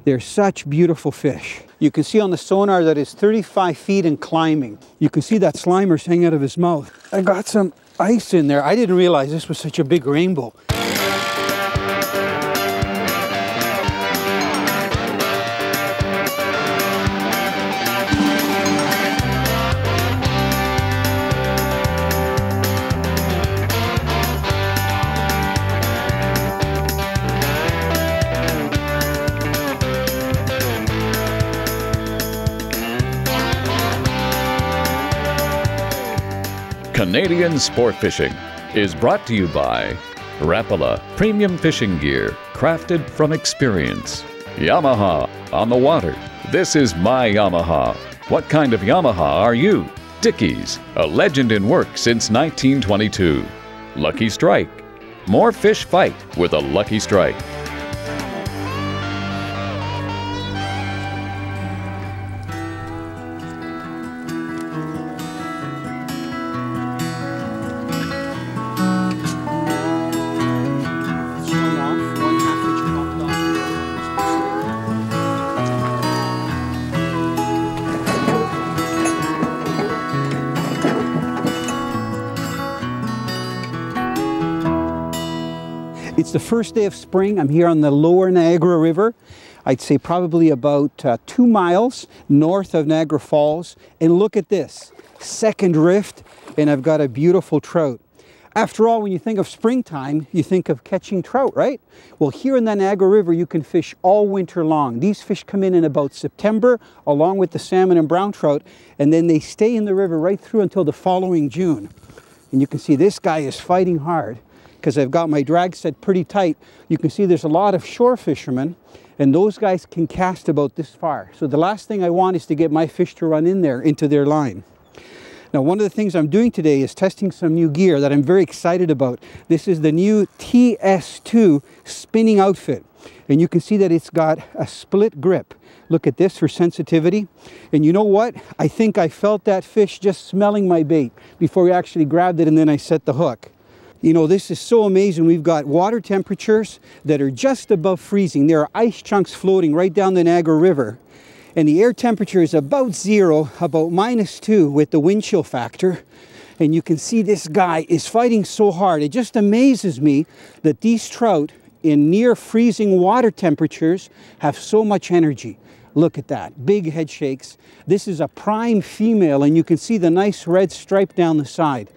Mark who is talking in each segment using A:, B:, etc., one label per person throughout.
A: They're such beautiful fish. You can see on the sonar that it's 35 feet and climbing. You can see that slimer's hanging out of his mouth. I got some ice in there. I didn't realize this was such a big rainbow.
B: Canadian Sport Fishing is brought to you by Rapala Premium Fishing Gear, crafted from experience. Yamaha on the water. This is my Yamaha. What kind of Yamaha are you? Dickies, a legend in work since 1922. Lucky Strike. More fish fight with a Lucky Strike.
A: It's the first day of spring. I'm here on the lower Niagara River. I'd say probably about 2 miles north of Niagara Falls. And look at this, second rift, and I've got a beautiful trout. After all, when you think of springtime, you think of catching trout, right? Well, here in the Niagara River, you can fish all winter long. These fish come in about September, along with the salmon and brown trout, and then they stay in the river right through until the following June. And you can see this guy is fighting hard, because I've got my drag set pretty tight. You can see there's a lot of shore fishermen, and those guys can cast about this far. So the last thing I want is to get my fish to run in there into their line. Now, one of the things I'm doing today is testing some new gear that I'm very excited about. This is the new TS2 spinning outfit. And you can see that it's got a split grip. Look at this for sensitivity. And you know what? I think I felt that fish just smelling my bait before we actually grabbed it, and then I set the hook. You know, this is so amazing. We've got water temperatures that are just above freezing. There are ice chunks floating right down the Niagara River. And the air temperature is about zero, about -2 with the wind chill factor. And you can see this guy is fighting so hard. It just amazes me that these trout in near freezing water temperatures have so much energy. Look at that, big head shakes. This is a prime female, and you can see the nice red stripe down the side.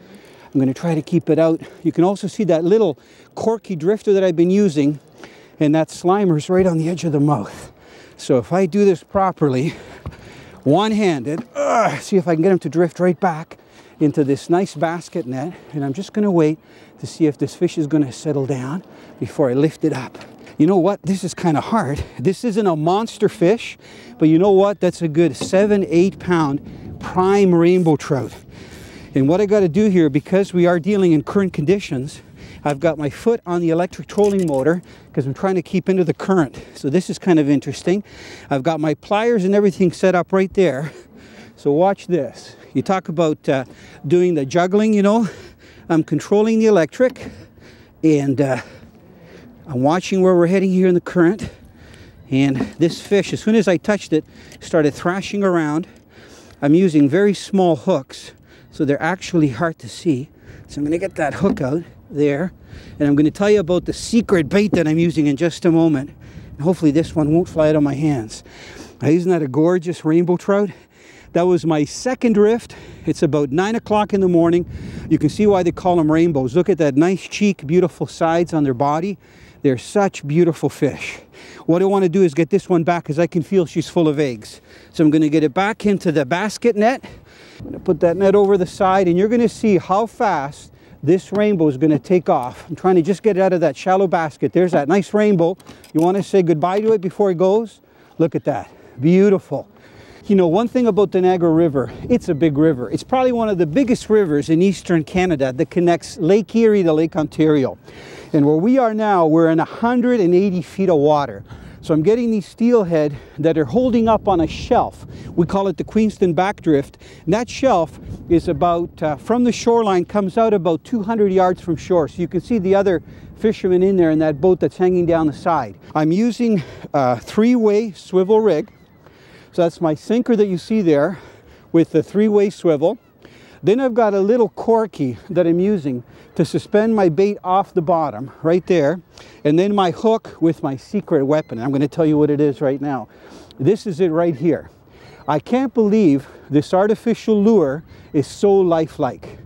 A: I'm going to try to keep it out. You can also see that little corky drifter that I've been using, and that slimer's right on the edge of the mouth. So if I do this properly, one-handed, see if I can get him to drift right back into this nice basket net, and I'm just going to wait to see if this fish is going to settle down before I lift it up. You know what? This is kind of hard. This isn't a monster fish, but you know what? That's a good 7-8 pound prime rainbow trout. And what I got to do here, because we are dealing in current conditions, I've got my foot on the electric trolling motor because I'm trying to keep into the current. So this is kind of interesting. I've got my pliers and everything set up right there. So watch this. You talk about doing the juggling, you know. I'm controlling the electric, and I'm watching where we're heading here in the current. And this fish, as soon as I touched it, started thrashing around. I'm using very small hooks, so they're actually hard to see. So I'm going to get that hook out there, and I'm going to tell you about the secret bait that I'm using in just a moment. And hopefully this one won't fly out of my hands. Now, isn't that a gorgeous rainbow trout? That was my second rift. It's about 9 o'clock in the morning. You can see why they call them rainbows. Look at that nice cheek, beautiful sides on their body. They're such beautiful fish. What I want to do is get this one back, because I can feel she's full of eggs. So I'm going to get it back into the basket net. I'm going to put that net over the side, and you're going to see how fast this rainbow is going to take off. I'm trying to just get it out of that shallow basket. There's that nice rainbow. You want to say goodbye to it before it goes? Look at that. Beautiful. You know, one thing about the Niagara River, it's a big river. It's probably one of the biggest rivers in eastern Canada that connects Lake Erie to Lake Ontario. And where we are now, we're in 180 feet of water. So I'm getting these steelhead that are holding up on a shelf. We call it the Queenston backdrift. And that shelf is about, from the shoreline, comes out about 200 yards from shore. So you can see the other fishermen in there in that boat that's hanging down the side. I'm using a three-way swivel rig. So that's my sinker that you see there with the three-way swivel. Then I've got a little corky that I'm using to suspend my bait off the bottom, right there. And then my hook with my secret weapon. I'm going to tell you what it is right now. This is it right here. I can't believe this artificial lure is so lifelike.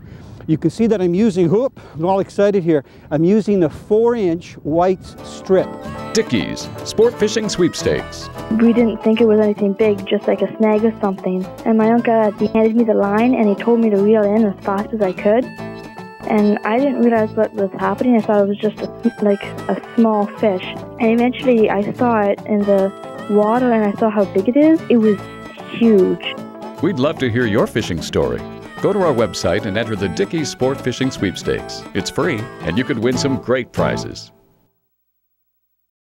A: You can see that I'm using, I'm all excited here, I'm using the 4-inch white strip.
B: Dickey's Sport Fishing Sweepstakes.
C: We didn't think it was anything big, just like a snag or something. And my uncle, he handed me the line and he told me to reel in as fast as I could. And I didn't realize what was happening. I thought it was just like a small fish. And eventually I saw it in the water and I saw how big it is. It was huge.
B: We'd love to hear your fishing story. Go to our website and enter the Dickey's Sport Fishing Sweepstakes. It's free and you could win some great prizes.